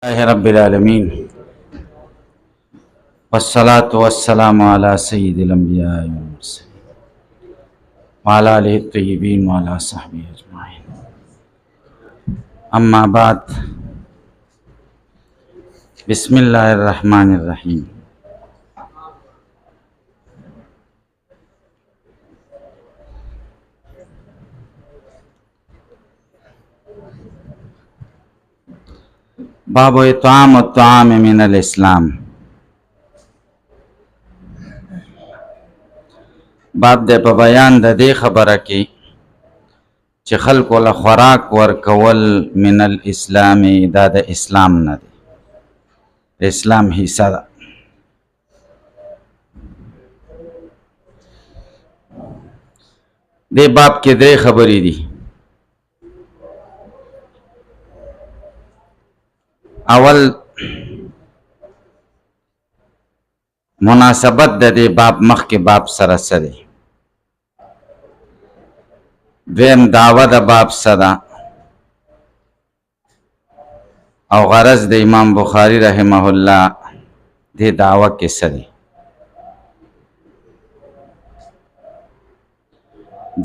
الله رب العالمين والصلاة والسلام على سيد الأنبياء والمرسلين وعلى آله الطيبين وعلى صحبه أجمعين أما بعد بسم الله الرحمن الرحيم باب اطعام الطعام من الاسلام باب د په بیان د دې خبره کې چې خلکو له خوراک ورکول من الاسلام دا د اسلام نه دی اسلام حصہ ده دې باب کې درې خبرې دي اول مناسبت د دې باب مخکې باب سره سره دویم دعوه د باب سره او غرض د امام بخاری رحمه الله دې دعوه کې سره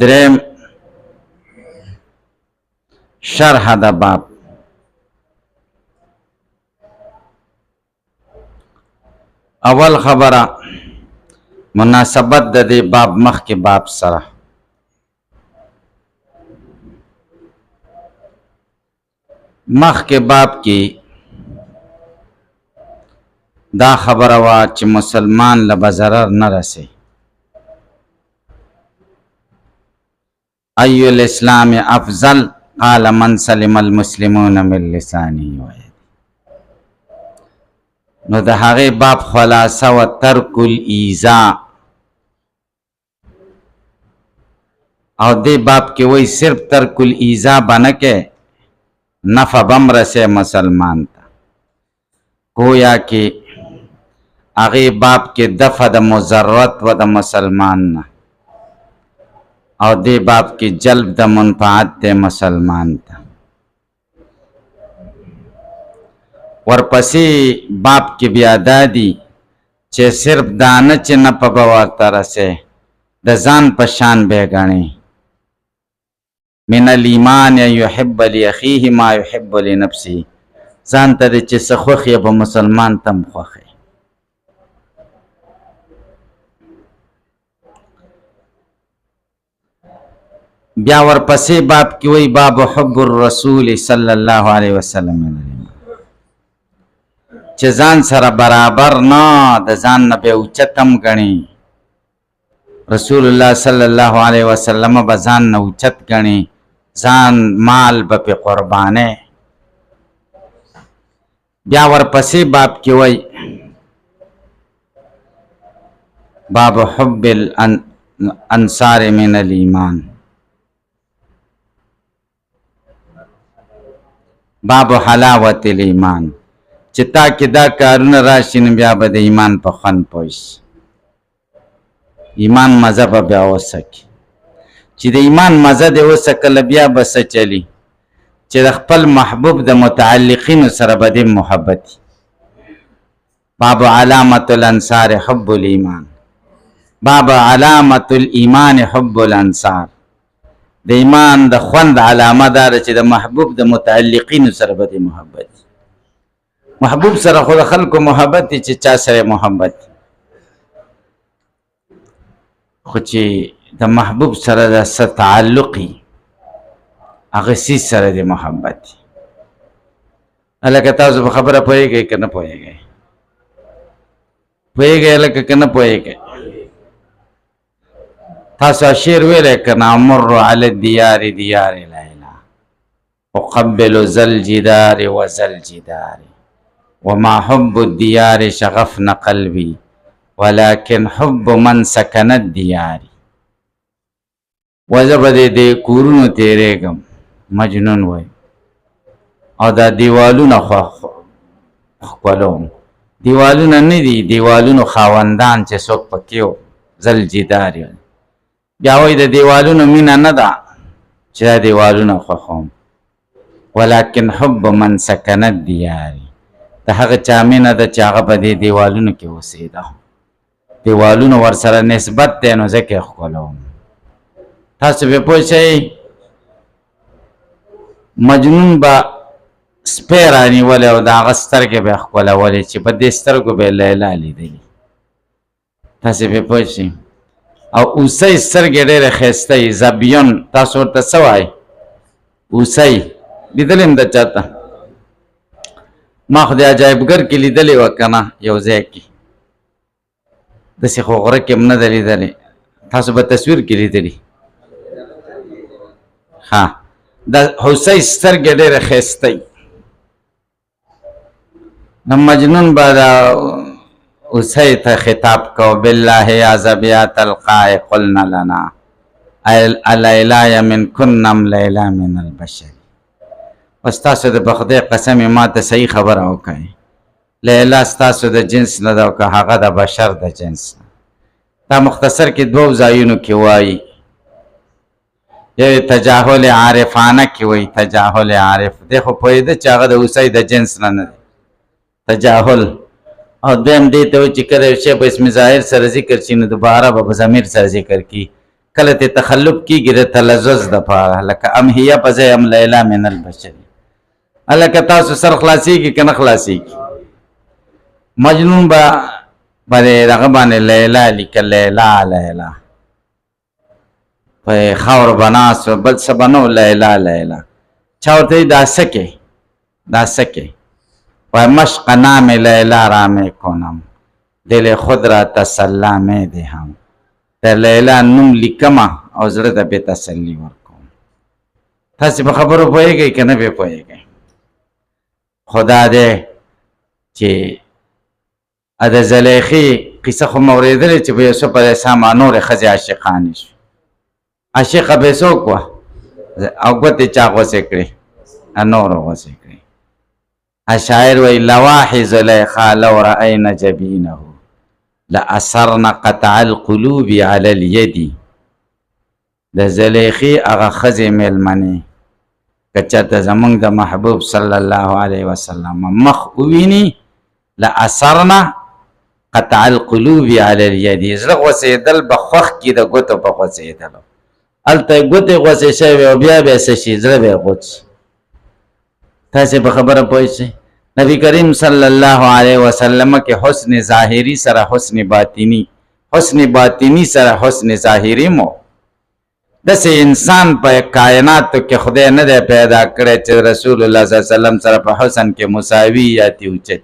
دریم شرح د باب اول خبره مناسبت د دې باب مخکې باب سره مخکې باب کې دا خبره وا چې مسلمان له ضرر نه رسي ای الاسلام افضل قال من سلم المسلمون من لسانه ويده نو د هغه باب خلاصه و ترک الایذاء او دې باب کې وای صرف ترک الایذاء باندې کې نفع بمرسه مسلمان ته گویا کې هغه باب کې دفع د مضرت و د مسلمان نه او دې باب کې جلب د منفعت د مسلمان ته ورپسې باب کې بیا دادی چې صرف دانه چې نه په ورته رسه د ځان په شان به غني من الایمان یحب لاخیه ما یحب لنفسه ځان ته چې سخوخه به مسلمان تم خوخه بیا ورپسې باب کې وی باب حب الرسول صلی الله علیه وسلم چې ځان سره برابر نه د ځان نه به اوچتم غني رسول الله صلی الله علیه وسلم به ځان نه اوچت غني ځان مال به په قربانه بیا ورپسې باب کې وای باب حب الانصار من الایمان باب حلاوت الایمان چې تا کې دا کارونه راشي نو بیا به د ایمان په خوند پوه شي ایمان مزه به بیا وسکي چې د ایمان مزه دې وسکله بیا به څه چلي چې د خپل محبوب د متعلقینو سره به دې محبت باب علامت الانصار حب الایمان باب علامت الایمان حب الانصار د ایمان د خوند علامه دار چې د محبوب د متعلقینو سره به دې محبت محبوب سره خو خلکو محبت دي چې چا سره محبت خو چې د محبوب سره د تعلقي هغه سي سره د محبت الکه تاسو په خبره پوهیږئ که نه پوهیږئ پوهیږئ الکه که نه پوهیږئ تاسو شعر ویلی که نه امر علی الدیار دیار لیلا اقبل ذا الجدار وذا الجدار وما حب الديار شغفنا قلبي ولكن حب من سكن الديار وزبد دې کورونو تیرېږم مجنون وای او دا دیوالونه خپلوم دیوالونه نه دي دیوالونو خاوندان چې څوک پکې و زل جدار بیا وای د دیوالونو مینه نه ده چې دا دیوالونه خوښوم ولكن حب من سكن الديار د هغه چا مینه ده چې هغه په دې دیوالونو کې اوسېده دیوالونو ورسره نسبت دی نو ځکه یې ښکلوم تاسو به پوه شئ مجنون به سپی رانیولی او د هغه سترګې به یې ښکلولې چې په دې سترګو به یې لیلا لیدلي تاسې به پوه شئ او اوسۍ سترګې ډېرې ښایسته وي زبیون تاسو ورته څه وایئ اوسۍ لیدلې م د چاته ما خو د عجایبګر کې لیدلې وه که نه یو ځای کې داسې خو غره کې هم نه ده لیدلې تاسو به تصویر کې لیدلي ها د هوسۍ سترګې ډېرې ښایسته وي نو مجنون به د اوسۍ ته خطاب کو بالله یا ذبیات القاء قلنا لنا الیلای من کنم لیلا من البشر اوس تاسو د په خدای قسم ما ته صحیح خبره وکړئ لیلا ستاسو د جنس نه ده او که هغه د بشر د جنس نه دا مختصر کې دوو ځایونو کې وایي یو تجاهل عارفانه کې وایي تجاهل عارف دی خو پوهېده چې هغه د اوسۍ د جنس نه نه دی تجاهل او دویم دې ته وایي چې کله یو شی په اسم ظاهر سره ذکر شي نو دوباره به په ضمیر سره ذکر کي کله ته تخلف کېږي د تلذذ دپاره لکه ام هیه په ځای ام لیلا من البشر هلکه تاسو سر خلاصېږي که نه خلاصېږي مجنون به په دغه باندې لیلا لیکه لیلا لیلا په خاور به ناست و بل څه به نه لیلا لیلا چا ورته وایي دا څه کې دا څه کې وای مشق نام لیلا را می کنم دل خود را تسلا می دهم د لیلا نوم لیکمه او زړه ته بې تسلي ورکوم تاسې په خبرو پوهېږئ که نه پې پوهېږئ خو دا دی چې د زلیخې قصه خو مې اورېدلې چې په یوسف علیه السلام نورې ښځې عاشقانې شوې عاشقه به یې څوک وه او ګوتې چا غوڅې کړې نورو غوڅې کړې شاعر وی لواحی زلیخا لو رأینا جبینه لأثرنا قطع القلوب علی الید د زلیخی هغه ښځې میلمنې که چېرته زموږ د محبوب صلی الله علیه وسلم مخ وویني لأثرنا قطع القلوب علی الید زړه غوڅېدل به خوښ کي د ګوتو په غوڅېدلو هلته یې ګوتې غوڅې شوې او بیا به یې څه شي زړه به یې غوڅ شي تاسې په خبره پوه شئ نبی کریم صلی الله علیه وسلم کې حسن ظاهری سره حسن باطنی سره حسن ظاهری مو داسې انسان په کائناتو کې خدای نه دی پیدا کړی چې رسول الله صلی الله علیه وسلم سره په حسن کې مساوي یا اوچت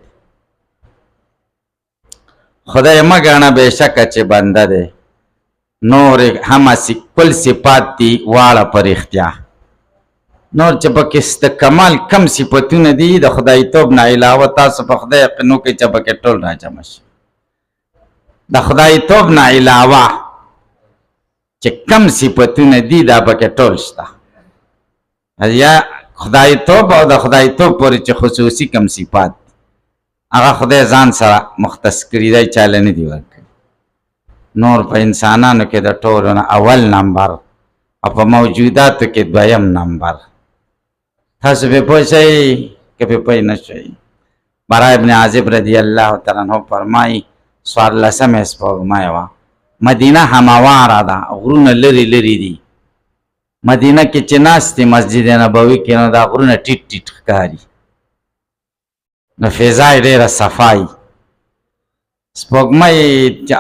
خدای مه ګڼه بېشکه چې بنده دی نور هماسې کل صفات دي واړه په رښتیا نور چې پکې د کمال کم صفتونه دي د خدایتوب نه علاوه تاسو په خدای یقین وکړئ چې پکې ټول راجمع شي د خدایتوب نه علاوه چې کم صفتونه دي دا پکې ټول شته یا خدایتوب او د خدایتوب پورې چې خصوصي کم صفات هغه خدای ځان سره مختص کړي دی چاله نه دي ورکړي نور په انسانانو کې د ټولو نه اول نمبر او په موجوداتو کې دویم نمبر تاسو به پوه شئ که به پوه نه شئ برا ابن عازب رضی الله تعالی عنہ فرمایي څوارلسمه سپوږمۍ وه مدینه همواره ده غرونه لرې لرې دي مدینه کې چې ناست دي مسجد نبوي کې نو دا غرونه ټیټ ټیټ ښکاري نو فضا یې ډېره صفایي سپوږمۍ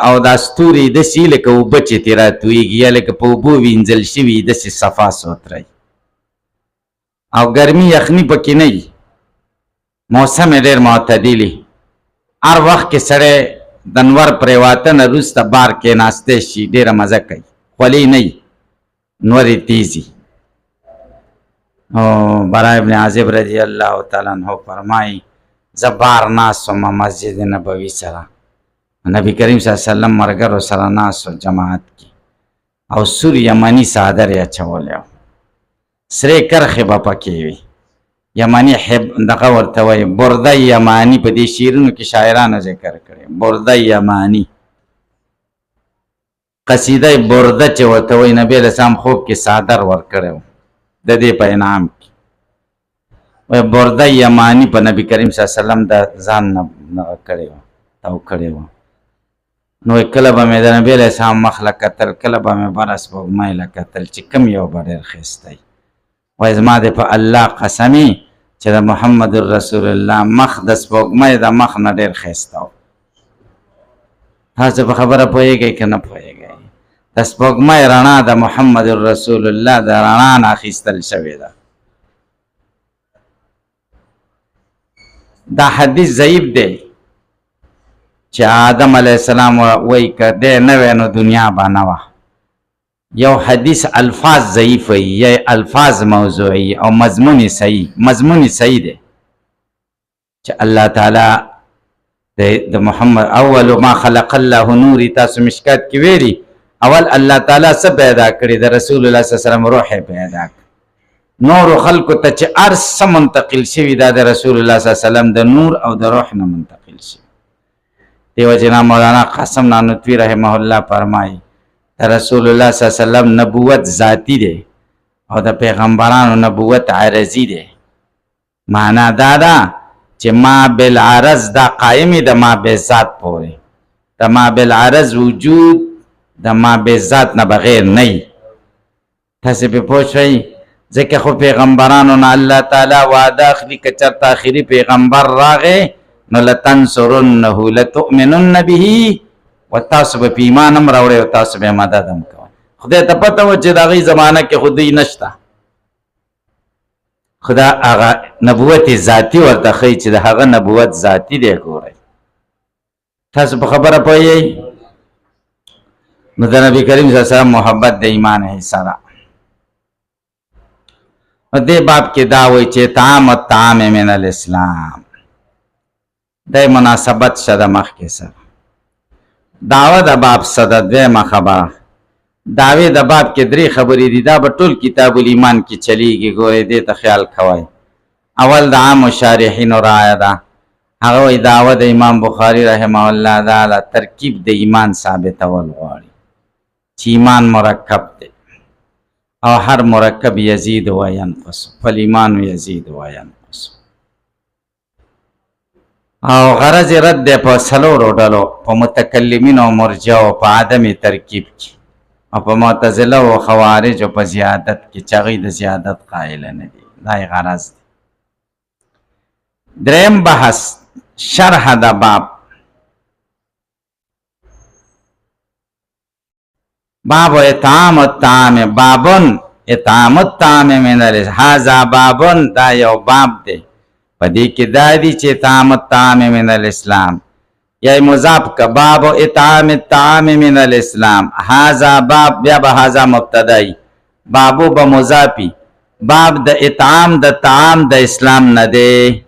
او دا ستوري داسې لکه اوبه چې ترې راتویږي یا لکه په اوبو وینځل شوي داسې صفا سوتره او ګرمي یخني پکې نه وي موسم یې ډېر معتدلي هر وخت کې سړی د نور پرېواته نه وروسته بار کېناستی شي ډېره مزه کوي خولې نه وي نور یې تیز وي او برا ابن عازب رضی الله تعالی عنہ فرمایي زه بار ناست وم مسجد نبوي سره نبی کریم صلی الله علیه وسلم مرګرو سره ناست و جماعت کې او سور یمني څادر یې اچولی و سرې کرښې به پکې وي یمني دغه ورته وایي برده یماني په دې شعرونو کې شاعرانو ذکر کړی برده یماني قصیده برده چې ورته وایي نبي علیه السلام خوب کې څادر ورکړی و د دې په انعام کې وی برده یمانی په نبی کریم صلی الله علیه وسلم د ځان نه کړی و تاو کړی و. نو کله به مې د نبی علیه السلام مخ له کتل، کله به مې بره سپوږمۍ له کتل چې کوم یو به ډېر ښایسته وي. وایي زما د په الله قسمي چې د محمد رسول الله مخ د سپوږمۍ د مخ نه ډېر ښایسته و. تاسو په خبره پوهېږئ که نه پوهېږئ؟ د سپوږمۍ رڼا د محمد رسول الله د رڼا نه اخیستل شوې ده. دا حدیث ضعیف دی چې آدم علیه السلام وایي که دی نه وی نو دنیا به نه وه. یو حدیث الفاظ ضعیف وي یا الفاظ موضوعي او مضمون صحیح. مضمون صحیح دی چې الله تعالی د محمد اول ما خلق الله نوري، تاسو مشکات کې ویلي اول الله تعالی څه پیدا کړي؟ د رسول الله صلی الله علیه وسلم روح پیدا کړ. نور خلقو ته چې ارس منتقل شوي دا د رسول الله صلی الله علیه وسلم د نور او د روح نه منتقل شي. دیو جنا مولانا قاسم نانوتوی رحمه الله فرمایي د رسول الله صلی الله علیه وسلم نبوت ذاتی دی او د پیغمبرانو نبوت عرضی دی. معنا دا ده چې ما بالعرض دا قائمی د ما بالذات پورې، د ما بالعرض وجود د ما بالذات نه بغیر نه. تاسې پې پوه شئ؟ ځکه خو پیغمبرانو نه الله تعالی وعده اخلي که چېرته آخري پیغمبر راغی نو لتنصرنه لتؤمنن به، و تاسو به په ایمان هم راوړئ او تاسو به مدد هم کوئ. خدای ته پته وه چې د هغوی زمانه کې خو دوی نشته، خو دا هغه نبوت ذاتي ورته ښایي چې د هغه نبوت ذاتي دی. ګورئ تاسو په خبره پوهیږئ؟ نو د نبي کریم صلی الله علیه وسلم محبت د ایمان حصه ده. دې باب کې دا وایي چې طعام الطعام من الاسلام، د مناسبت شته مخکې سره. دعوه د باب صده دویمه خبره. دعوې د باب کې درې خبرې دي، دا به ټول کتاب الایمان کې چلیږي. ګورئ دې ته خیال کوئ. اول د عامو شارحینو رایه ده، هغه وایي دعوه د امام بخاري رحمه الله تعالی ترکیب د ایمان ثابتول غواړي چې ایمان مرکب دی او هر مرکب یزید و ینقص، فالایمان یزید و ینقص. او غرض رد دی په څلورو ډلو، په متکلمین او مرجعو په عدم ترکیب کې، او په معتزله او خوارج او په زیادت کې چې هغوی د زیادت قایل نه دي. دا یې غرض دی. دریم بحث شرح د باب. باب اطعام الطعام، بابن اطعام الطعام من الاسلام. هذا بابن، دا یو باب دی په دې کې دا دی چې اطعام الطعام من الاسلام یا مضاف کا باب اطعام الطعام من الاسلام. هذا باب بیا به هذا مبتدای، بابو به مضافی. باب د اطعام د طعام د اسلام نه دی.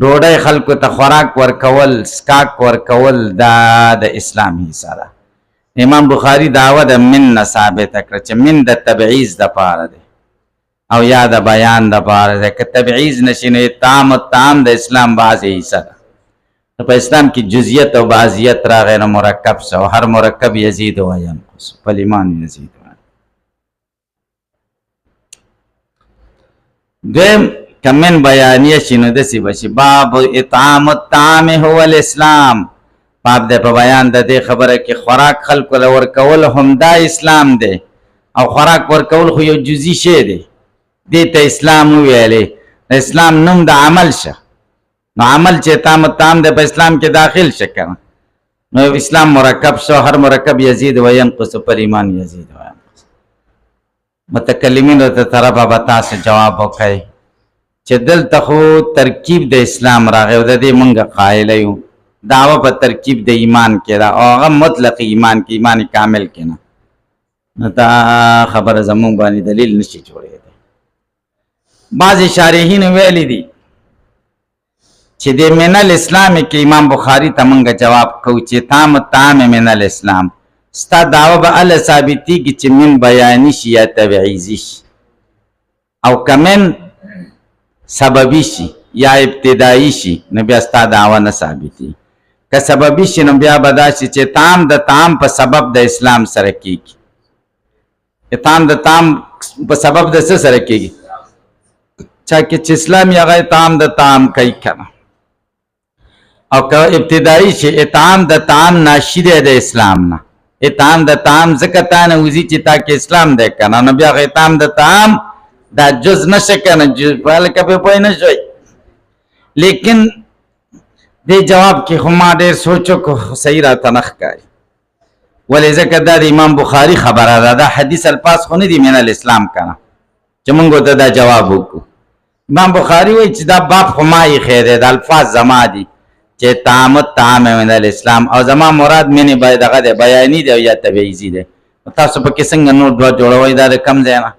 ډوډۍ خلکو ته خوراک ورکول، سکاک ورکول، دا د اسلام حصه ده. امام بخاری دعوه د من نه ثابته کړه چې من د تبعیض دپاره دی او یا د بیان دپاره دی. که تبعیض نشي نو طعام الطعام د اسلام بعضې حصه ده. په اسلام کې جزئیت او بعضیت راغی نو مرکب سه، او هر مرکب یزید و ینقص، فالایمان یزید و ینقص. دویم که من بیانیه شي نو داسې به شي باب اطعام الطعام هو الاسلام. باب د په بیان د دې خبره کې خوراک خلکو له ورکول هم دا اسلام دی، او خوراک ورکول خو یو جزئی شی دی. دې ته اسلام وویلې. اسلام نوم د عمل شه، نو عمل چې اطعام الطعام دی په اسلام کې داخل شه کنه، نو اسلام مرکب شو. هر مرکب یزید و ینقص، پر ایمان یزید و ینقص. متکلمینو ته طرفه به تاسو جواب وکړئ چې دلته خو ترکیب د اسلام راغی او د دې مونږ قایل یو. دعوه په ترکیب د ایمان کې ده او هغه مطلق ایمان کې، ایمان کامل کې نه. نو دا خبره زمونږ باندې دلیل نشي جوړېدی. بعضې شارحین ویلی دي چې د من الاسلام کې امام بخاری ته مونږ جواب کوو چې طعام الطعام من الاسلام. ستا دعوه به هله ثابتېږي چې من بیاني شي یا تبعیضي شي، او که من سببي شي یا ابتدایي شي نو بیا ستا دعوه نه ثابتېږي. که سببي شي نو بیا به دا شي چې طعام د طعام په سبب د اسلام سره کېږي. طعام د طعام په سبب د څه سره کېږي؟ چا کې چې اسلام یې هغه اطعام د طعام کوي کنه او که ابتدایي چې اطعام د طعام ناشي دی د اسلام نه اطعام د طعام ځکه تا نه وځي چې تا کې اسلام دی کنه نو بیا هغه اطعام د طعام دا جز نشه کنه جز هلکه پې پوه نه شوئ لیکن دې جواب کې خو ما ډېر سوچ وکړو صحیح راته نه ښکاري ولې ځکه دا د امام بخاري خبره ده دا حدیث الفاظ خو نه دي من الاسلام کنه چې موږ ورته دا جواب وکړو امام بخاري وایي چې دا باب خو ما ایښی دی دا الفاظ زما دي چې طعام من الاسلام او زما مراد منې باید هغه دی بیاني دی او یا تبعیضي دی تاسو پکې څنګه نور دوه جوړوئ دا د کم ځای نه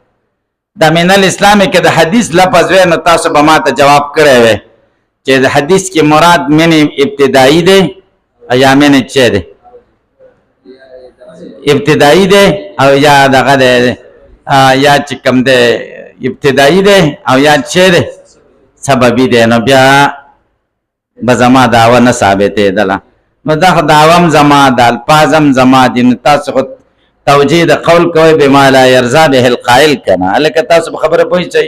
دا من الاسلام کې د حدیث لفظ وی نو تاسو به ما ته جواب کړی وی چې د حدیث کې مراد منې ابتدایي دی یا منې چې دی ابتدایي دی او یا دغه دی یا چې کوم دی ابتدایي دی او یا چې دی سببي دی نو بیا به زما دعوه نه ثابتېدله نو دا دعوه هم زما د الفاظ هم زما دي نو تاسو خو توجیه د قول کوئ بما لا یرضا به القائل کنه هلکه تاسو په خبره پوه شئ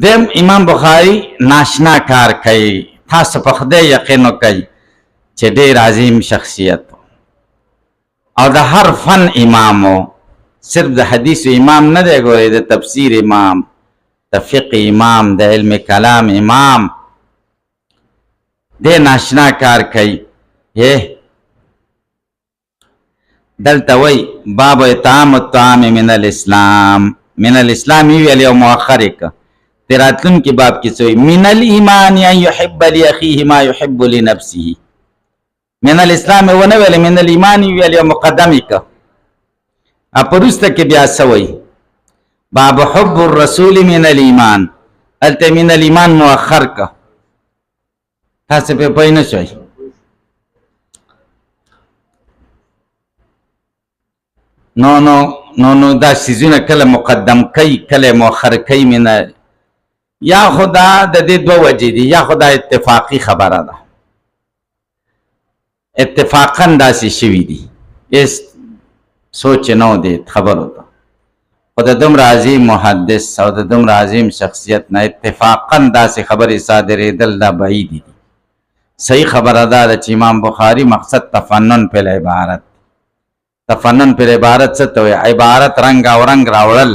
دیم امام بخاری ناشنا کار کوي تاسو په خدای یقین وکئ چې ډېر عظیم شخصیت او د هر فن امامو صرف د حدیث امام نه دی ګورئ د تفسیر امام د فقه امام د علم کلام امام دې ناشنا کار کوي دلته وی باب اطعام الطعام من الاسلام من الاسلام ویل یو مؤخر که تراتلون کی باب کی سوی من الایمان ان يحب لاخيه ما يحب لنفسه من الاسلام ونه ویل من الایمان ویل یو مقدم که اپرسته کې بیا سوی باب حب الرسول من الایمان الته من الایمان مؤخر که تاسو په پوه نه شئ نو دا سیزونه کله مقدم کوي کله مؤخر کوي من یا خدا د دې دوه وجې دي یا خدا اتفاقی خبره ده اتفاقا داسې شوي دي هېڅ سوچ نه دی خبرو ته خو د دومره عظیم محدث او د دومره عظیم شخصیت نه اتفاقا داسې خبرې صادرېدل دا بعید دي صحیح خبره ده چې امام بخاري مقصد تفنن په عبارت تفنن پر عبارت څه ته وایي عبارت رنګ او رنګ راوړل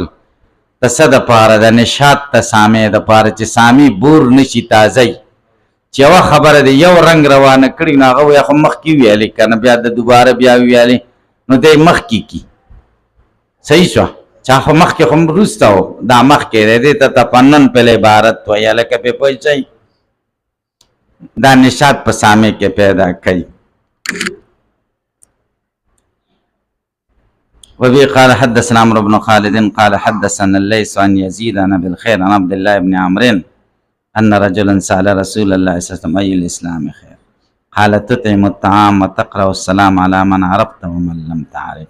د څه دپاره د نشاط د سامې دپاره چې سامي بور نشي تازی چې یوه خبره د یو رنګ روانه کړي نو هغه وایي خو مخکې ویلې که نه بیا د دوباره بیا ویلې نو دی مخکې کي صحیح شوه چا خو مخکې خو وروسته و دا مخکې دی دې ته تفنن پر عبارت وایي هلکه پې پوه شئ دا نشاط په سامې کې پیدا کوي وبه قال حدثنا عمرو بن خالد قال حدثنا الليث عن يزيد عن ابي الخير عن عبد الله بن عمرو ان رجلا سأل رسول الله صلى الله عليه وسلم اي الاسلام خير قال تطعم الطعام وتقرأ السلام على من عرفت ومن لم تعرف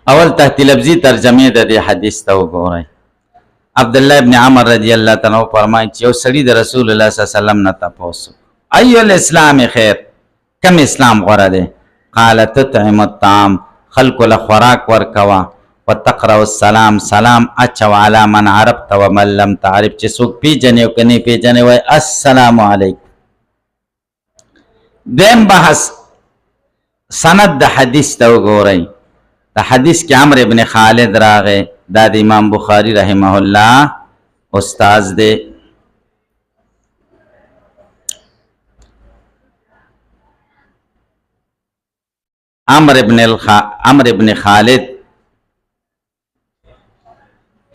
اول تحت لفظي ترجمه د دې حدیث ته وګورئ عبد الله بن عمر رضی الله تعالی عنہ فرمایي چې یو سړي د رسول الله صلی الله علیه وسلم نه تاسو اي الاسلام خير کم اسلام غوړه ده قال تطعم الطعام خلق له خوراک ورکوا وتقرأ السلام سلام اچو علی من عرفت ومن لم تعرف چې څوک پیژنې او کني پیژنې وای السلام علیکم دیم بحث سند د حدیث ته وګورئ د حدیث کې عمرو ابن خالد راغی دا د امام بخاری رحمه الله استاد دی عمرو ابن خالد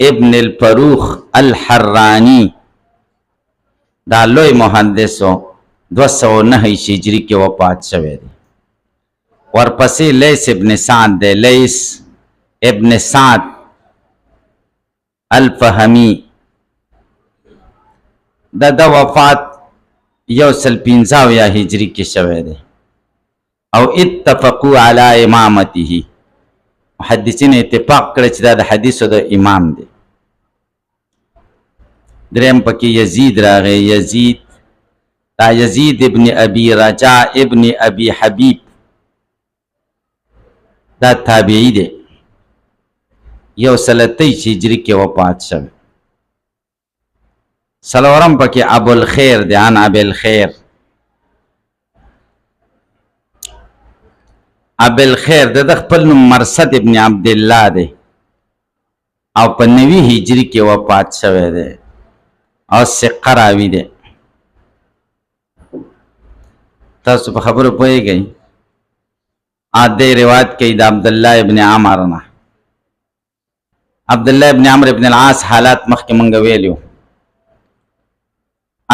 ابن الفروخ الحرانی دا لوی محدثو 209 هجری کې وفات شوی دی ورپسې لیث ابن سعد دی لیث ابن سعد الفهمی د وفات 115 هجری کې شوی دی او اتفقوا علی امامته محدثین اتفاق کړی چې دا د حدیثو د امام دی دریم پکې یزید راغی یزید دا یزید ابن ابي رجاء ابن ابي حبیب دا تابعی دی 123 هجری کې وفات شوی. څلورم پکې ابوالخیر دی، عن ابوالخیر. ابوالخیر د خپل نوم مرصد ابن عبدالله دی او په 90 هجری کې وفات شوی دی او ثقه راوي دی. تاسو په خبرو پوهیږئ. عادي روایت کوي د عبدالله ابن عمر نه. عبدالله ابن عمر ابن العاص حالات مخکې مونږ ویلیو.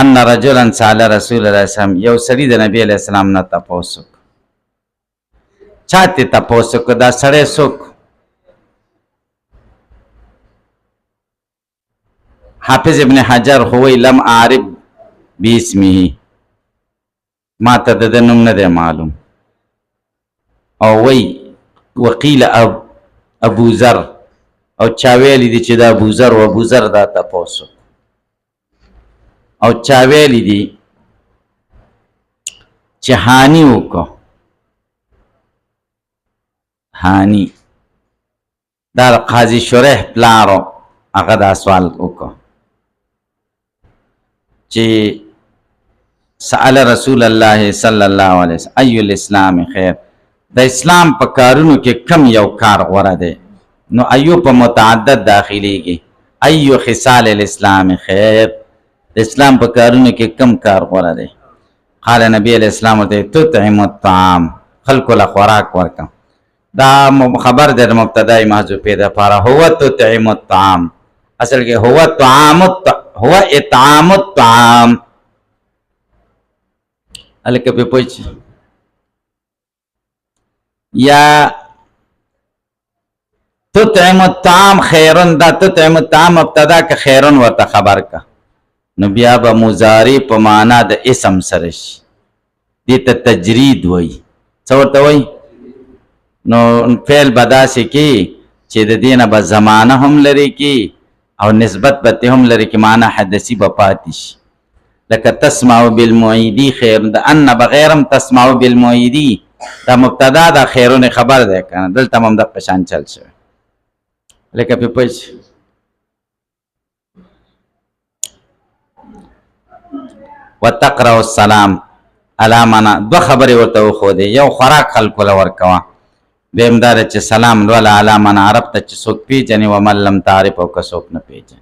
ان رجلا سأل رسول الله صلی الله علیه وسلم، یو سړي د نبی علیه السلام نه تپوس وکړ. چا ته تپوس وکړ؟ دا سړی څوک؟ حافظ ابن حجر خو وی لم اعرف باسمه، ما ته د نوم نه دی معلوم. او وی وقیل ابو ذر، او چا ویلی دی چې دا ابو ذر و ابو ذر دا تپوس وکړ. او چا ویلی دی چې هانی وکړو. هانی دا قاضي شریح پلارو هغه دا سوال وکړو چې سأل رسول الله صلی الله علیه وسلم ای الاسلام خیر، د اسلام په کارونو کې کم یو کار غوره دی؟ نو ایو په متعدد داخليږي. ایو خصال الاسلام خیر، د اسلام په کارونو کې کم کار غوره دی؟ قال نبی علیہ السلام ته تطعم الطعام، خلق له خوراک ورکم. دا خبر ده مبتدای محذوفه ده لپاره. هو تطعم الطعام، اصل کې هو اطعام الطعام. الکه په پوښ یا تطعم الطعام خیرن، دا تطعم الطعام ابتدا که خیرن ورته خبر کا، نو بیا به مضارع په معنا د اسم سره شي. دې ته تجرید وای. څه ورته وای؟ نو فعل بداسې کې چې د دینه به زمانه هم لري کې او نسبت به هم لري کې، معنا حدثي به پاتې شي. لکه تسمع بالمعیدی خیر، د ان بغیرم تسمع بالمعیدی دا مبتدا دا خیرون خبر ده کنه. دلته هم د قشان چل شو. لکه په پښ وتقرأ السلام علی منا، دو خبرې ورته خو دي. یو خوراک خلق له ورکوا، دویم دا چې سلام ولا علی منا عرب ته چې څوک پیژني و من لم تعرف او که څوک نه پیژني.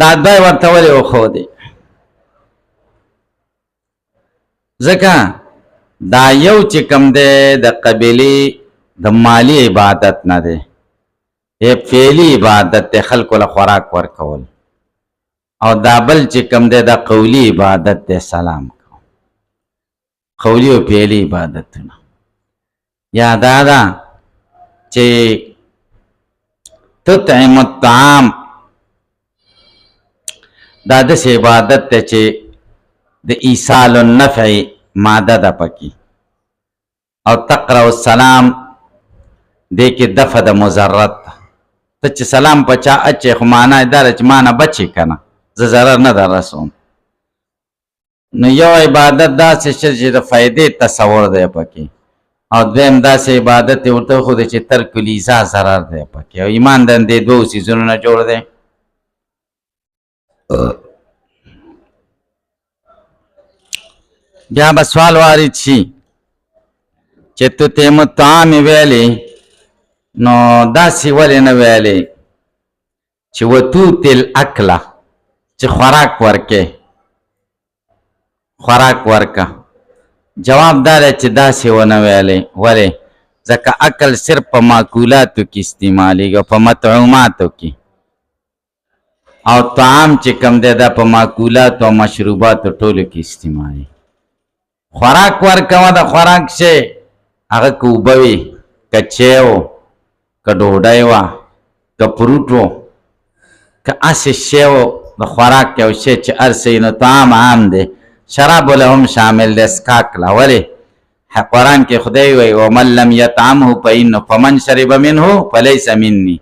دا دوی ورته ولې خو دي؟ ځکه دا یو چې کوم دی د قبیلې د مالی عبادت نه دی، فعلی عبادت دی، خلکو له خوراک ورکول. او دا بل چې کوم دی د قولی عبادت دی، سلام کو. قولی او فعلی عبادتونه. یا دا دا چې تطعم الطعام دا داسې عبادت دی چې د ایصال النفع ماده ده پکې. او تقرأ السلام دې کې دفع د مضرت. ته چې سلام په چا اچې خو معنا یې دا چې ما نه بچې که نه، زه ضرر نه در رسوم. نو یو عبادت داسې چې د فایدې تصور دی پکې، او دویم داسې عبادت یې ورته وښودی چې ترک الیذا ضرر دی پکې. او ایمان د دې دوو څیزونو نه جوړ دی. بیا به سوال وارد شي چې تطعم الطعام ویلې، نو داسې ولې نه ویلې چې وتوتی الاکله، چې خوراک ورکې، خوراک ورکه. جواب دا دی چې داسې ونه ویلې. ولې؟ ځکه عقل صرف په معقولاتو کې استعمالیږي او په مطعوماتو کې، او طعام چې کم دی دا په معقولاتو او مشروباتو ټولو کې استعمالي. خوراک ورکوه، د خوراک شی هغه که اوبه وي، که چای و، که ډوډۍ وه، که فروټ و، که هسې شی و د خوراک یو شی چې هر څه نو طعام عام دی. شراب له هم شامل دی، اسکاک له. ولې؟ قرآن کې خدای وایي ومن لم یطعمه فإنه فمن شرب منه فلیس مني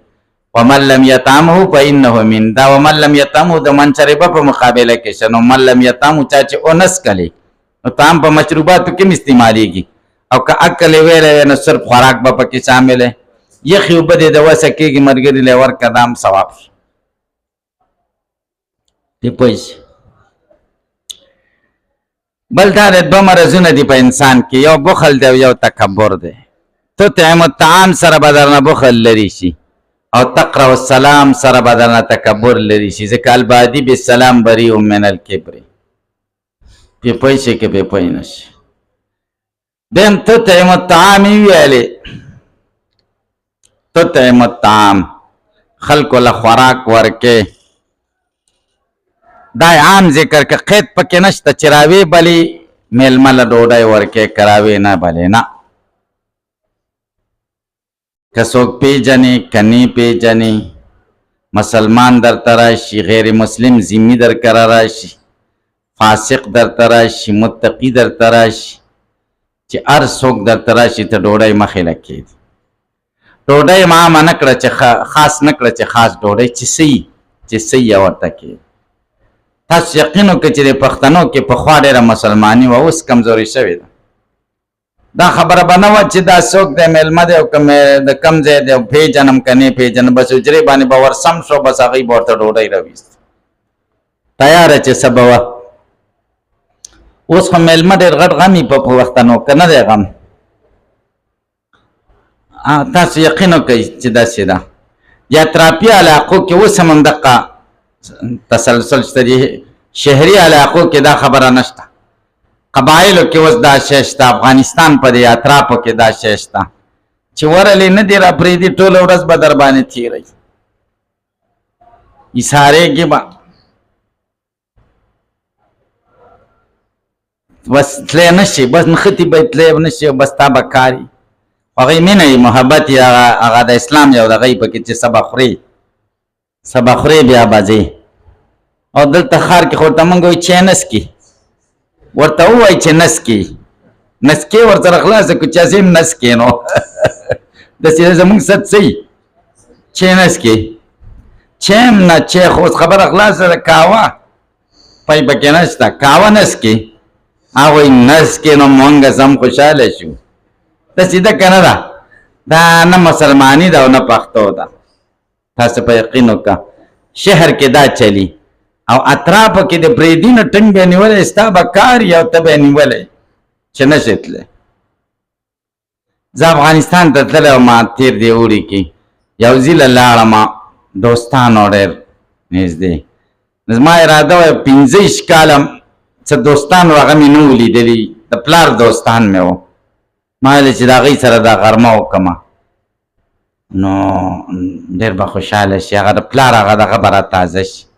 ومن لم یطعمه فإنه من. دا ومن لم یطعمه د من شرب په مقابله کې شنو من لم یطعمه چا چې اونس کلی، نو طعام په مشروباتو کې استعمالیږي. او که عقل یې ویلی نو صرف خوراک به پکې شامل دی یخې اوبه دې د وسه کېږي ملګري لی ورکړه دا هم ثواب شو دې پوه شي بل دا د دوه مرضونه دي په انسان کې یو بخل دی او یو تکبر دی تطعم الطعام سره به درنه بخل لري شي او تقرأ السلام سره به درنه تکبر لري شي ځکه البادي بالسلام بریء من الکبر پې پوه شي که پې پوه نه شي دیم تطعم الطعام ویلې تطعم الطعام خلکو له خوراک ورکې دا عام ذکر که قید پکې نشته چې راوې بلې میلمه له ډوډۍ ورکې که راوې نه بلې نه که څوک پیژنې که نه پیژنې مسلمان درته راشي غیر مسلم ذمي در کره راشي فاسق درته راشي متقي درته راشي چې هر څوک درته راشي ته ډوډۍ مخې له کېږي ډوډۍ ما عامه نه کړه چې خاص نه کړه چې خاص ډوډۍ چې صحیح یې ورته کېږي تاسو یقین وکړئ چې د پښتنو کې پخوا ډېره مسلماني وه اوس کمزوري شوې ده دا خبره به نه وه چې دا څوک دی میلمه دی او د کم ځای دی او پېژنم که نه پېژنم بس حجرې باندې به ورسم شو بس هغوی به ورته ډوډۍ راویست تیاره چې څه به وه اوس خو میلمه ډېر غټ غم وي په پښتنو که نه دی غم تاسو یقین وکړئ چې داسې ده یا اطرافي علاقو کې اوس هم همدقه تسلسل شته دي شهري علاقو کې دا خبره نشته قبایلو کې اوس دا شی شته افغانستان په دې اطرافو کې دا شی شته چې ورلې نه دي را پرېږدي ټوله ورځ به در باندې تېروي ایسارېږي به بس تلی نه شي بس نښتې به یې تلی نه شي بس تا به کار وي هغوی مینه یي محبت یې هغه د اسلام یو دغه یې پکې چې څه به خورې بیا به ځې او دلته ښار کې خو ورته مونږ وایي چې نسکي ورته ووایي چې نسکې ورسره خلاصه کړو چې هسې هم نسکې نو داسې زمونږ ست صحیح چې نسکې چې هم نه چې خو اوس خبره خلاصه ده کاوه پی پکې نشته کاوه نسکې هغه وایي نسکې نو مونږ هم خوشحاله شو داسې ده که نه ده دا نه مسلماني ده او نه پښتو ده تاسو په یقین وکړه شهر کې دا چلی او اطرافو کې د پرېږدي نه ټنګ به یې نیولی ستا به کار یې او ته به یې نیولی چې نه شې تللی زه افغانستان ته تللی وم تېر دې اوړي کې یو ځي له لاړم دوستانو ډېر نږدې زما اراده وه 15 کاله څه دوستان و هغه مې نه و لیدلي د پلار دوستان مې و ما ویلې چې د هغوی سره دا غرمه وکړمه نو ډېر به خوشحاله شي هغه د پلار هغه دغه به را تازه شي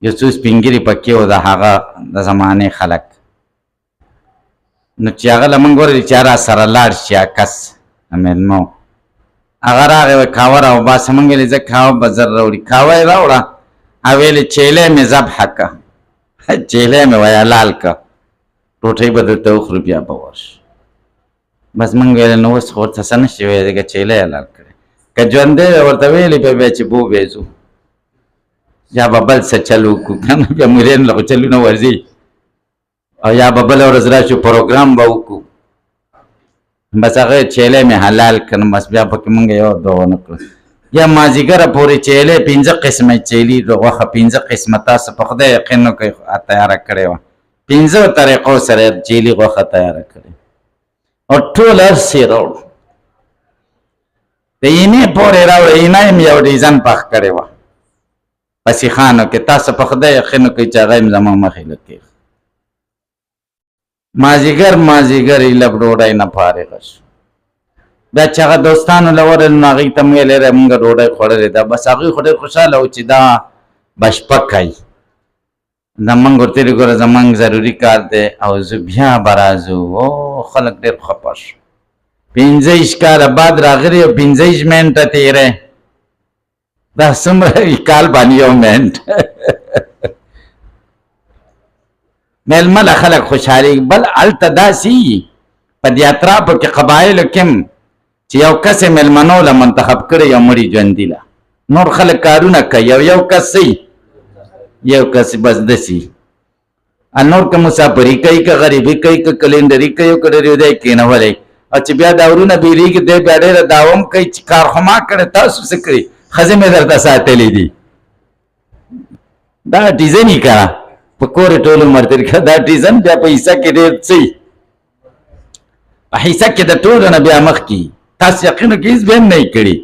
یو څو سپین ږیري پکې و د هغه د زمانې خلک نو چې هغه له مونږ ورلې چې را سره لاړ شي عکس د مېلمو هغه راغی وایي کاوه راوباسه مونږ ویلې زه کاوه به زر راوړي کاوه یې راوړه او ویلې چیلې مې ذبحه که چیلې مې وایي حلال که ډوډۍ به درته وخورو بیا به ورشو بس مونږ ویلې نو اوس خو ورته څه نه شي ویلی ځکه چیلې حلال کړی که ژوندی ورته ویلې بیا چې بو بیځو یا به بل څه چل وکړو که نه بیا مریانو له خو چلونه ورځي او یا به بله ورځ راشو پروګرام به وکړو بس هغه چیلې مې حلال کړم بس بیا پکې مونږ یو دوه ونه کړو یا مازدیګره پورې چیلې 15 قسمه چیلي غوښه 15 قسمه تاسو په خدای یقین وکړئ تیاره کړې وه 15 طریقو سره چیلي غوښه تیاره کړې او ټول هر څه یې راوړو د اینې پورې راوړو اینه یې یو ډیزاین پخ کړې وه په سیخانو کې تاسو په خدای یقین وکړئ چې هغه یې زما مخې له کېږي مازدیګر یې لږ ډوډۍ نه فارغه شو بیا چې هغه دوستانو له ورغلل نو هغوی ته مې ویلې مونږ ډوډۍ خوړلې ده بس هغوی خو ډېر خوشحاله وو چې دا به شپه کوي زمونږ ورته ویلې ګوره زمونږ ضروري کار دی او زه بیا به راځو او خلک ډېر خفه شو 15 کاله بعد راغلي او 15 منټه تېری دا څومره کال باندې یو منټ میلمه له خلک خوشحالېږي بل هلته داسې په دې اطرافو کې قبایلو کې هم چې یو کس یې میلمنو له منتخب کړی یو مړي ژوندي له نور خلک کارونه کوي یو کس یو کس بس دسي انور که مسافری کوي که غریبي کوي که کلندري کوي او که ډېر دی کېنولی او چې بیا دا ورونه بیریږي دی بیا ډېره داوم کوي چې کار خو ما کړی تاسو څه کړي ښځې مې درته ساتلي دي دا ډیزاین یې کړه په کور یې ټول عمر تېر کړه دا ډیزاین بیا په حصه کې ډېر څه په حصه کې د ټولو نه بیا مخکې تاسو یقینو کې هېڅ بیا نه یې کړي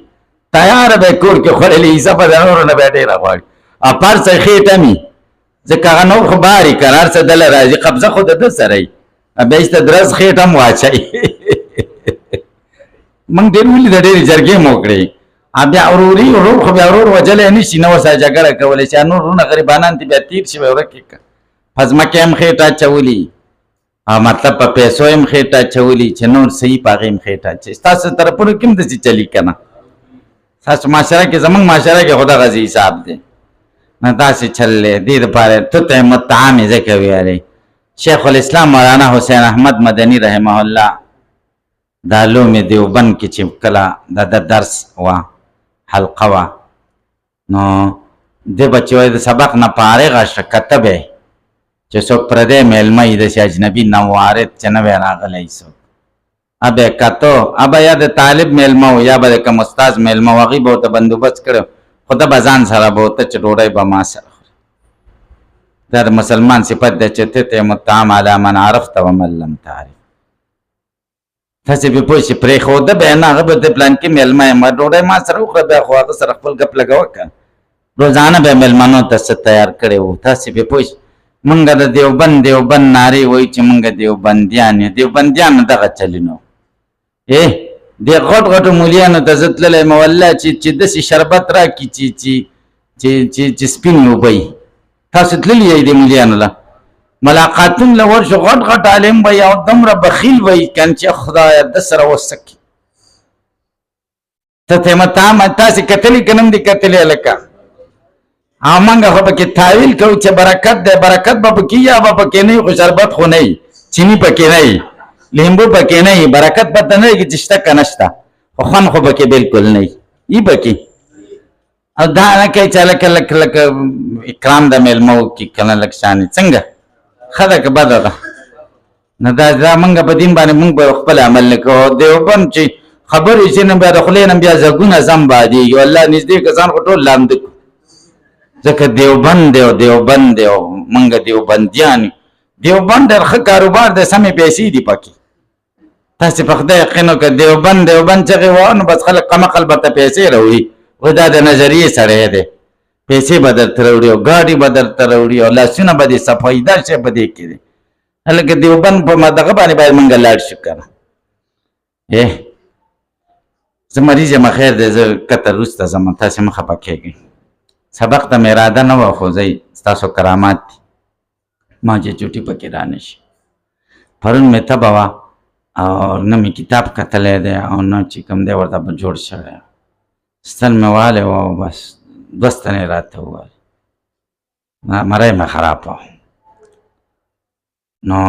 تیاره به یې کور کې خوړلې حصه به د نورو نه بیا ډېره غواړي او پارڅه خېټه مې ځکه هغه نور خو بار یې کړه هر څه دله راځي قبضه خو د ده سره یي بیا یې ته درز خېټه هم واچوي موږ ډېر ولیده ډېرې جرګې مو کړې بیا وروري ورور خو بیا ورور وجلی نه شي نه ورسره جګړه کولی شي نور وروڼه غریبانان دي بیا تېر شي به ورک یې کړه په ځمکې هم خېټه اچولي او مطلب په پیسو هم خېټه اچولي چې نور صحیح په هغې هم خېټه اچوي ستاسو طرفونو کې هم داسې چلي که نه ستاسو معاشره کې زموږ معاشره کې خو دغسې حساب دی نه داسې چل دی دې دپاره تطعم الطعام یې ځکه ویلی شیخ الاسلام مولانا حسین احمد مدني رحمه الله دا لومې دیوبند کې چې کله د درس وه حلقه وه نو دی به چې وایي د سبق نه فارغه شه کته به یې چې څوک پردی میلمه یي داسې اجنبي نوارد چې نه وی راغلی څوک به یې کتو به یا د طالب میلمه و یا به د کوم استاذ میلمه و هغوی به ورته بندوبست کړی خو ده به ځان سره به ورته چې ډوډۍ به ما سره خوري دا د مسلمان صفت دی چې تطعم الطعام علی من عرفت ومن لم تعرف تاسې به پوه شي پرېښوده به یې نه هغه به د پلانکي میلمه یم ډوډۍ ما سره وخوره بیا خو هغه سره خپل ګپ لګوه که روزانه به یې میلمنو ته څه تیار کړی و تاسې به پوه شي مونږ د دیوبند نارې وایي چې مونږ دیوبندیان یو دیوبندیانو دغه چلینو دې غټ غټو مولیانو ته زه تللی یم والله چې داسې شربت راکړي چې سپین اوبه یي تاسو تللي یئ دې مولیانو له ملاقاتون له ورشو غټ غټ عالم به یې او دومره بخیل به یي که چې خدایه ده سره وڅه کړي تطعم الطعام تاسې کتلي که نه هم دې کتلي هلکه او موږ خو پکې تاویل کوو چې برکت دی برکت به پکې یا به پکې نه وي خو شربت خو نه وي چیني پکې نه وي لیمبو پکې نه وي برکت پته نه لګي چې شته که نه شته خو خوند خو پکې بلکل نه وي پکې او دا نه کوي چې لکه لکه لکه اکرام د میلمه وکړي که نه لږ شانې څنګه ښه ده که بده ده نه دا موږ په دین باندې موږ به خپل عمل نه کوو دیوبند چې خبرې چې نه بیا د خولې نه بیا زګونه زم بادېږي والله نږدې کسان خو ټول لامده کړو ځکه دیوبند دی او دیوبند دی او موږ دیوبندیان دیوبند ډېر ښه کاروبار دی سمې پیسې دي پکې تاسې په خدای یقین وکړه دیوبند چغې ووایه نو بس خلک قمقل به ته پیسې راوړي و دا د نظریې سړی دی پیسې به درته راوړي او ګاډي به درته راوړي او لاسونه به دې صفایي دا شی به دې کې دی هلکه دیوبند په دغه باندې باید موږ لاړ شو که نه زه مریض یم خیر دی زه کته وروسته ځم تاسې مه خفه کېږئ سبق ته مې اراده نه وه خو ځئ ستاسو کرامات دي ما چې چوټي پکې را نه شي پرون مې تبه وه او نه مې کتاب کتلی دی او نه چې کوم دی ورته به جوړ شوی ستن مې والی و او بس دوه ستنې راته وویل مرۍ مې خراب وه نو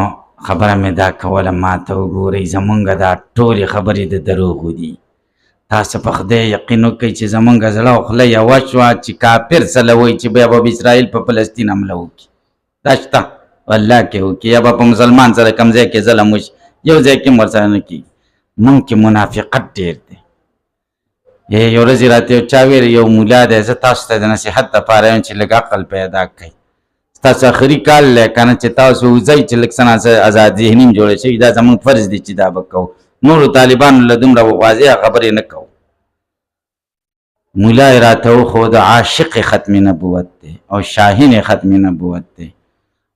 خبره مې دا کوله ما ته وګورئ زمونږ دا ټولې خبرې د دروغو دي تاسو په خدای یقین وکړئ چې زمونږ زړه او خوله یوه شوه چې کافر سله وایي چې بیا به اسرائیل په فلسطین حمله وکړي دا شته والله کې وکړي یا به په مسلمان سره کوم ځای کې ظلم وشي یو ځای کې هم ورسره نه کېږي مونږ کې منافقت ډېر دی یو ورځ یې راته یو چا ویل یو مولا دی زه تاسو ته د نصیحت دپاره یم چې لږ عقل پیدا کړئ ستاسو آخري کال دی که نه چې تاسو وځئ چې لږ څه ناڅه ازاد ذهني هم جوړه شوي دا زموږ فرض دی چې دا به کوو نورو طالبانو له دومره واضحه خبرې نه کوو مولا یې راته وښود عاشق ختم نبوت دی او شاهین ختم نبوت دی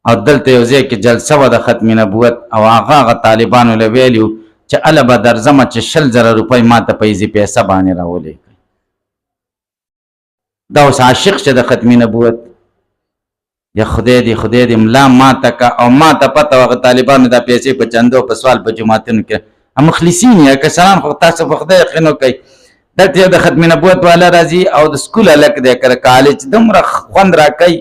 او دلته یو ځای کې جلسه وه د ختم نبوت او هغه طالبانو له ویلي و چې اله به درځمه چې 100,000 روپۍ ما ته په ایزي پیسه باندې راولېږئ دا اوس عاشق شه د ختم نبوت یا خدای دې ملا ما ته که او ما ته پته وه هغه طالبانو دا پیسې په چندو په سوال په جوماتونو کې مخلصین یا کسان خو تاسو په خدای یقین وکئ دلته یو د ختم نبوت والا راځي او د سکول هلک دی که د کالج دومره خوند راکوي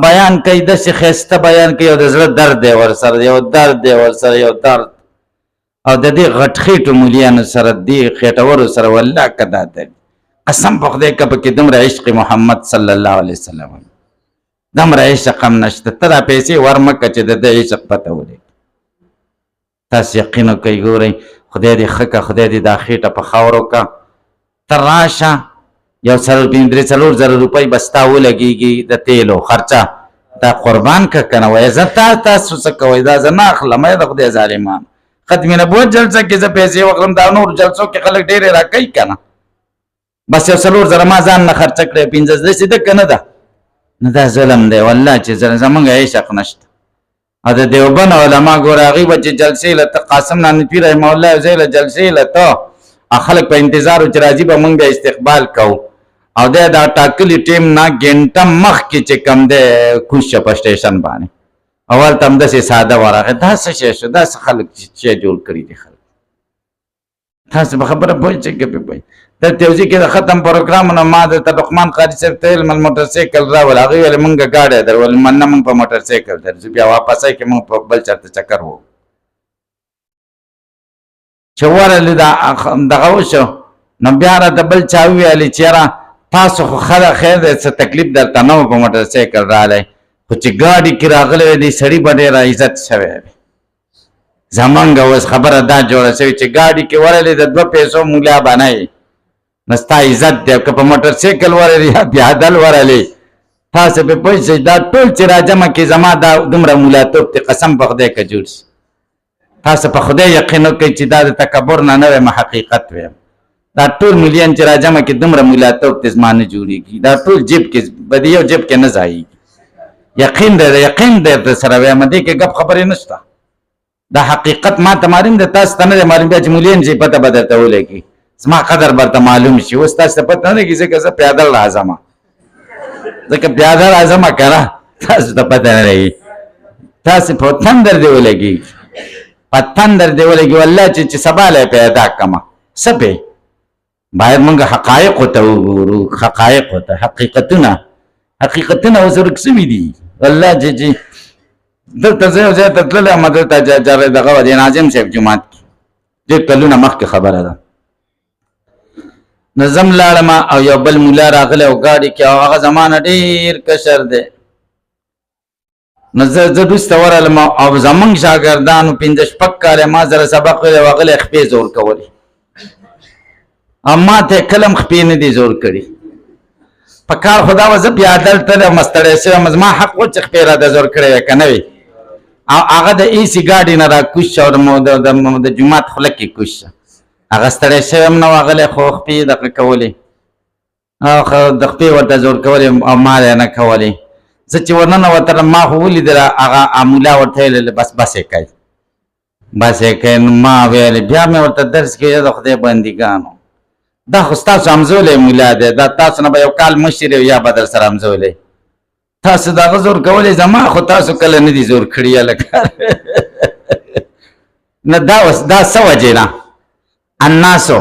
بیان کوي داسې ښایسته بیان کوي او د زړه درد دی ورسره یو درد دی ورسره یو درد او د دې غټ خېټو مولیانو سره دې خېټورو سره والله که دا دی قسم په خدای که پکې دومره عشق محمد صلی الله علیه وسلم دمره عشق هم نشته. ته دا پیسې ورمکه چې د ده عشق پته ولګي. تاسو یقین وکئ، ګورئ خدای دې ښه که، خدای دې دا خېټه په خاورو که. ته راشه یو 3-4 زره روپۍ به ستا ولګېږي د تیلو خرچه، دا قربان که که نه وایه. زه تاسو څه کوئ؟ دا زه نه اخلم د خدای ظالمان. ختم نبوت جلسه کې زه پیسې وکړم، دا نور جلسو کې خلک ډېرې راکوي که نه. بس یو 4 زره ما ځان نه خرچه کړی، 15 داسې ده که نه ده؟ نه دا ظلم دی والله چې زمونږ عشق نشته. او د دیوبند علما ګوره هغوی به چې جلسې له ته قاسم نانوتوي رحمه الله یو ځای له جلسې له ته خلک په انتظار و چې راځي به مونږ بیا استقبال کوو، او دی دا ټاکلي ټیم نه ګنټه مخکې چې کوم دی کوز شه په سټیشن باندې، اول ته همداسې ساده ورغی. دا څه شی شو؟ دا څه خلک شی جوړ کړي دي خلک. تاسو به خبره پوهئ چې ګپې پوهئ. د توضیح کې د ختم پروګرامونه ما درته لقمان قاري صاحب ته ویل موټر سایکل راول، هغوی ویل مونږ ګاډی درول، نه مونږ په موټر سایکل درځو. بیا واپسۍ کې مونږ په بل چېرته چکر وو. چې ورغلې دغه وشو نو بیا راته بل چا وویلې چې یاره تاسو خو خیر دی څه تکلیف درته نه و په موټر سایکل رالی، خو چې ګاډي کې راغلی وی دی سړي به ډېر عزت شوی وي. زمونږ اوس خبره دا جوړه شوې چې ګاډي کې ورغلې د 2 پیسو مولا به نه یې، نو ستا عزت دی. که په موټر سایکل ورغلې یا پیادل ورغلې، تاسو پرې پوه شئ. دا ټول چې راجمع کړي زما دا دومره مولاتوب دی، قسم په خدای که جوړ شي. تاسو په خدای یقین وکړئ چې دا د تکبر نه نه وایم، حقیقت وایم. دا ټول ملیون چې راجمع کړي دومره مولاتوب دی زما نه جوړېږي. دا ټول جیب کې به د یو جیب کې نه ځایېږي. یقین دی، یقین دی سره وایم، دې کې ګپ خبرې نشته. دا حقیقت ما ته معلوم دی، تاسو ته نه دی معلوم. بیا چې ملیون شي پته به درته ولګي، زما قدر برته معلوم شي. اوس تاسو ته پته نه لګي ځکه زه پیادل راځم، ځکه پیاده راځم که نه تاسو ته پته نه لګي. تاسو په تندر دی ولګي، په تندر دی ولګي والله چې سبا له پیدا کړمه. څه پې باید موږ حقایقو ته وګورو، حقایقو ته، حقیقتونه اوس ورک شوي دي والله. چې دلته زه یو ځای ته تللی یم، دلته دغه و د ناظم صاحب جومات کې ډېر کلونه مخکې خبره ده. نو زم لاړم او یو بل مولا راغلی او ګاډي کې، او هغه زما نه ډېر کشر دی. نو زه وروسته ورغلم او زمونږ شاګردانو 5-6 کاله ما سره سبق ویلی، او هغلی خپې زور کولې، او ما ته کله هم خپې نه دي زور کړي. په کار خو دا وه زه پیادل تلم، ستړی شوی یم، زما حق و چې خپې راته زور کړی وی که نه وي. او هغه د ایسي ګاډي نه را کوز شه او د جومات خوله کې کوز شه. هغه ستړی شوی هم نه و، هغلی خو خپې دغه کولې، د خپې ورته زور کولې او ما یې نه کولې. زه چې ورننوتلم ما خو ولیدله هغه مولا ورته ویلې بس یې کوي، بس یې کوي. نو ما ویلې بیا مې ورته درس کې د خدای بندګانو، دا خو ستاسو همزولی مولا دی، دا تاسو نه به یو کال مشر یا به در سره همزولی. تاسو د هغه زور کولی، زما خو تاسو کله نه دي زور کړي هلکه. نه دا څه وجې نه؟ الناسو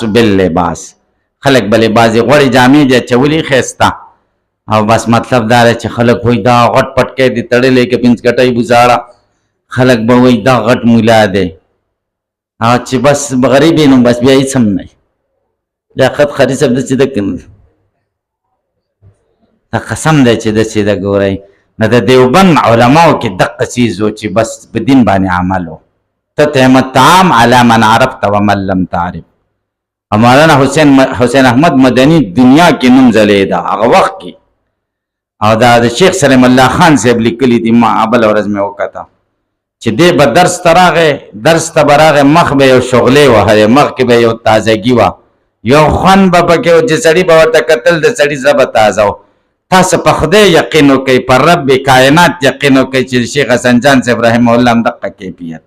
باللباس، خلک به لباسې غوړې جامې دي اچولي ښایسته، او بس مطلب دا دی چې خلک وایي دا غټ پټکی دي تړلی که پنځګټۍ بوزاړه، خلک به وایي دا غټ مولا دی. او چې بس غریب یې نو بس بیا هېڅ هم نه وي. لیاقت قاري صاحب داسې ده که نه؟ دا قسم دی چې داسې ده. ګورئ نو د دیوبند علماو کې دقه څیز و چې بس په دین باندې عمل و. تطعم الطعام علی من عرفت ومن لم تعرف. مولانا حسین احمد مدني دنیا کې نوم ځلیده هغه وخت کې، او دا د شیخ سلیم الله خان صاحب لیکلي دي. ما بله ورځ مې وکته چې دی به درس ته راغی، درس ته به راغی، مخ به یو شغلې وهلې، مخ کې به یو تازګي وه، یو خوند به پکې و چې سړي به ورته کتل د سړي زړه به تازه و. تاسو په خدای یقین وکئ، پر رب کائنات یقین وکئ چې شیخ حسن جان صاحب رحمه الله هم دقه کیفیت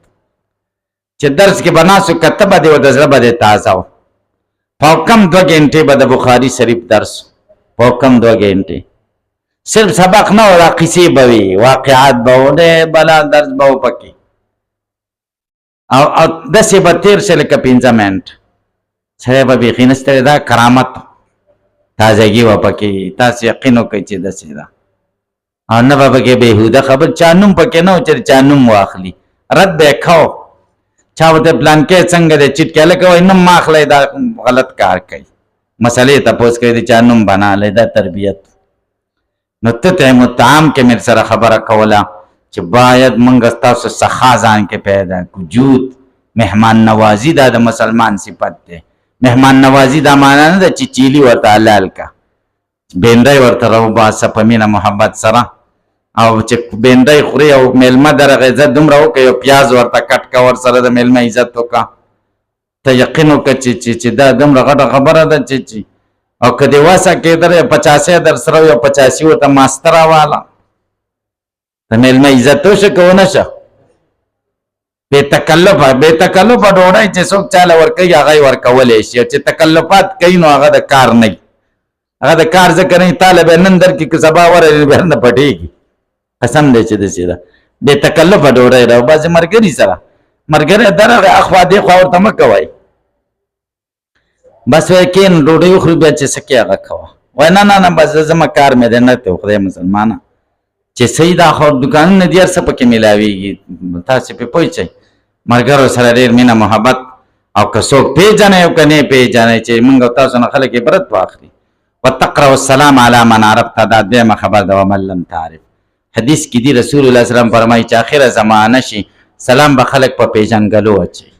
چې درس کې به ناست و، کته به دی و د زړه به دی تازه و. په کم 2 غنټې به د بخاري شریف درس، په کم 2 غنټې صرف سبق نه و، دا قصې به وي، واقعات به و، ډېر بلا درس به و پکې، او داسې به تېر شي لکه 15 منټ. سړی به بیخي نه ستړی، دا کرامت تازګي وه پکې. تاسو یقین وکړئ چې داسې ده، او نه به پکې بېهوده خبر، چا نوم پکې نه و چې چا نوم واخلي، رد به یې کاو. چا ورته پلانکی څنګه دی چټ کې، هلکه وایي نوم مه اخلئ، دا غلط کار کوي. مسئلې تپوس کوي د چا نوم بنالی دا تربیت. نو تطعم الطعام کې مې سره خبره کوله چې باید موږ ستاسو سخا ځان کې پیدا کړو. جود مهمان نوازي دا د مسلمان صفت دی. مهمان نوازي دا معنا نه ده چې چیلي ورته حلال کا، بینډۍ ورته راوباسه په مینه محبت سره، او چې بینډۍ خوري او میلمه درغه عزت دومره وکړي او پیاز ورته کټ کا ورسره د میلمه عزت وکړه. ته یقین وکړه چې دا دومره غټه خبره ده چې او که دې وسه کېدل 85 در سره یو 85 ورته ماسته راواله د میلمه عزت وشه که ونه شه. بې تکلفه ډوډۍ چې څوک چاله ورکوي هغه یې ورکولی شي، چې تکلفات کوي نو هغه د کار نه وي. هغه د کار ځکه نه وي تاله به نن درکړي که سبا ورغلي بیا نه پټېږي. قسم دی چې داسې ده بې تکلفه ډوډۍ ده. او بعضې ملګري سره ملګری درغې اخوا دېخوا ورته مه کوئ، بس وایي کښېنه ډوډۍ وخوري بیا چې څه کوې هغه کوه. وایي نه بس زما کار مې دی نه ته خدای مسلمانه چې صحیح دا خو دوکانونه دي هر څه پکې میلاویږي. تاسې پې پوه شئ ملګرو سره ډېر مینه محبت، او که څوک پېژنئ او که نه پېژنئ چې موږ او تاسو نه خلک عبرت واخلي. وتقرأ السلام علی من عرفته دا دویمه خبر ده. ومن لم تعرف حدیث کې دي رسول الله صلی الله علیه وسلم فرمایي چې آخره زمانه شي سلام به خلک په پېژنګلو اچوي.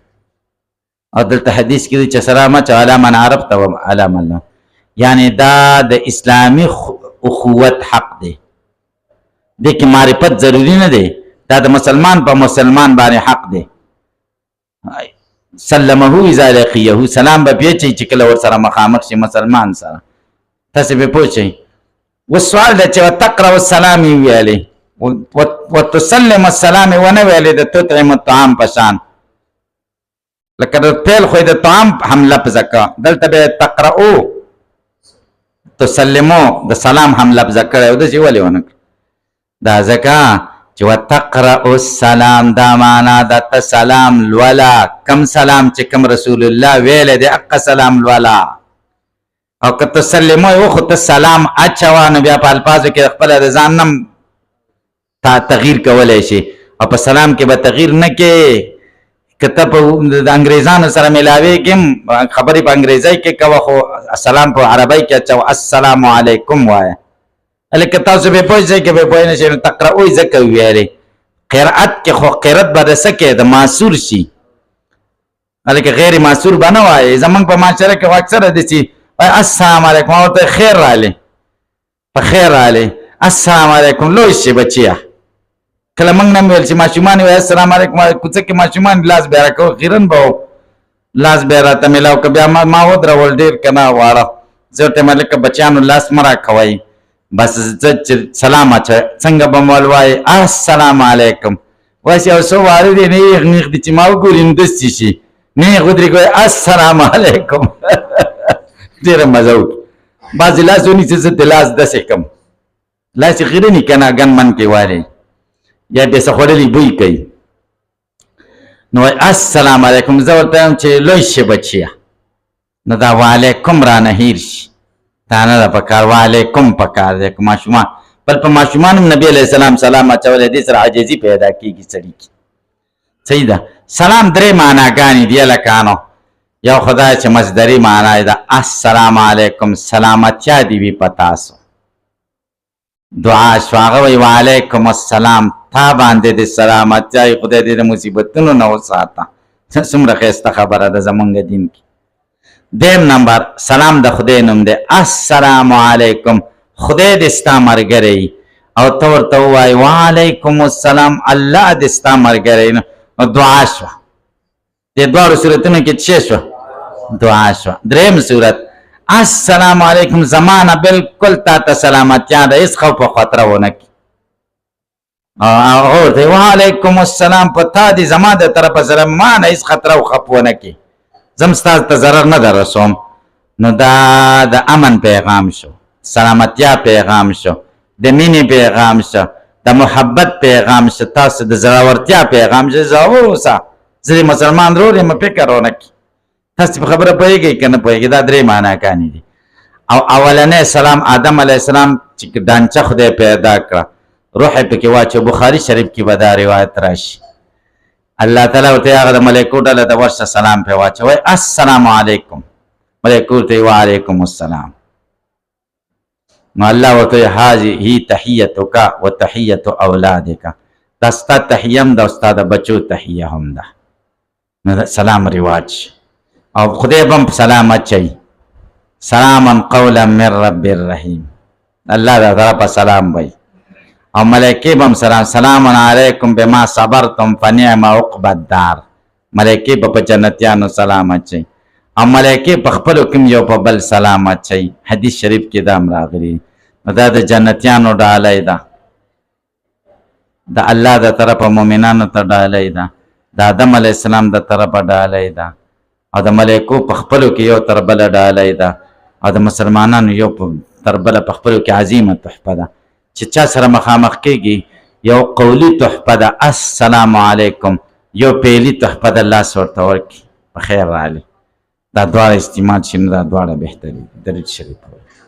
او دلته حدیث کې دي چې سلام اچو علی من عرفته و علی من لم، یعنی دا د اسلامي اخوت حق دی. دې کې معرفت ضروری نه دی، دا د مسلمان په مسلمان باندې حق دی. سلمه اذا لقیه سلام به پیچي چې کله ورسره مخامخ شي مسلمان سره. تاسې به پوه شئ. والسؤال ده چې وتقرأ السلام ویلې وتسلم السلام ونه ویلې د تطعم الطعام په شان، لکه د پیل خو د طعام هم لفظه کا، دلته به تقرأو تسلمو د سلام هم لفظه کړی او داسې ولې ونه کړ؟ دا ځکه چې وتقرأ السلام دا معنا ده ته سلام لولا، کم سلام چې کم رسول الله ویلی دی هغه سلام لولا. او که تسلمو یې وخو ته سلام اچوه نو بیا په الفاظو کې خپله د ځان نه تغییر کولی شي، او په سلام کې به تغییر نه کې. که ته په د انګریزانو سره میلاوېږي خبرې په انګریزۍ کې کوه خو سلام په عربۍ کې اچوه السلام علیکم وایه. هلکه تاسو به پوه شئ که به پوه نه شئ نو تقرأوی ځکه ویلې. قرأت کې خو قرأت به د څه کې د معصور شي، هلکه غیر معصور به نه وایې. زمونږ په معاشره کې خو اکثره داسې وایي السلام علیکم او ورته خیر راغلی په خیر راغلی السلام علیکم لوی شي بچیه. کله موږ نه ویل چې ماشومان وایي السلام علیکم کوڅه کې ماشومان لاس بیا راکوه خیرن به لاس بیا راته میلاو که بیا ما ودرول ډېر که نه واړه زه ورته یم هلکه بچیانو لاس مه راکوئ بس زه چې سلام اچوئ څنګه به مول وایي السلام علیکم وایي یو څه واړه دی نیغ نیغ دي چې ما وګوري نو داسې شي نیغ ودرېږي وایي السلام علیکم ډېره مزه وکړي. بعضې لاس ونیسي زه د لاس داسې کړم لاس یې خیرني که نه ګن من کې والي یا بې څه خوړلي بوی کوي نو وایي السلام علیکم. زه ورته وایم چې لوی شي بچیه نو دا وعلیکم رانه هیر شي دا نه ده پکار وعلیکم پکار دی. که ماشومان بل په ماشومان هم نبي علیه السلام سلام اچولی دې سره عاجزي پیدا کېږي سړي کې. صحیح ده. سلام درې معناګانې دي هلکانو. یو خدای چې مصدري معنا یې ده السلام علیکم سلامتیا دې وي په تاسو. دعا شو هغه وایي وعلیکم السلام تا باندې د سلامتیا خدای دې د مصیبتونو نه وساته. څومره ښایسته خبره ده زمونږ دین کې. دیم نمبر سلام د خدای نوم دی السلام علیکم خدای دې ستا ملګری او ته ورته ووایې وعلیکم السلام الله دې ستا ملګری نو دعا شوه. دې دواړو صورتونو کې څه شوه؟ دعا شوه. دریم صورت السلام علیکم زمانه بالکل تا ته سلامتیا ده هېڅ خوف او خطره ونه کړي. هغه ورته وعلیکم السلام په تا دې زما د طرفه سلام ما نه هېڅ خطره او خوف ونه کړي زم ستاسو ته ضرر نه در رسوم. نو دا د امن پیغام شو، سلامتیا پیغام شو، د مینې پیغام شو، د محبت پیغام شو، تاسو د زړورتیا پیغام شو. زه اوسه زه مسلمان ورور یم فکر ونه کړي. تاسو په خبره پوهېږئ که نه پوهېږئ؟ دا درې معناګانې دي. او اولنی سلام آدم علیه السلام چې ډانچه خدای پیدا کړه روح یې پکې واچو. بخاري شریف کې به دا روایت راشي. الله تعالی ورته هغه د ملایکو ډله د ورشه سلام پرې واچوئ السلام علیکم. ملائکو ته وعلیکم السلام. نو الله ورته هذه تحیتک و تحیت اولادک، دا ستا تحیه هم ده او ستا د بچو تحیه هم ده. نو سلام رواج او خدای به هم سلام اچوي، سلاما قولا من رب الرحیم، الله دا طرفه سلام وي. او ملائکې به هم سلام علیکم بما صبرتم فنعم عقبى الدار، ملائکې به په جنتیانو سلام اچوي او ملائکې په خپلو کې یو په بل سلام اچوي. حدیث شریف کې دا هم راغلي. نو دا د جنتیانو ډالۍ ده، د الله د طرفه مؤمنانو ته ډالۍ ده، د آدم علیه السلام د طرفه ډالۍ ده، او د ملائکو په خپلو کې یو تر بله ډالۍ ده، او د مسلمانانو یو تر بله په خپلو کې عظیمه تحفه ده. چې چا سره مخامخ کېږي یو قولي تحفه ده السلام علیکم، یو فعلي تحفه ده لاس ورته ورکړي په خیر راغلی. دا دواړه استعمال شي نو دا دواړه بهتري. درود شریف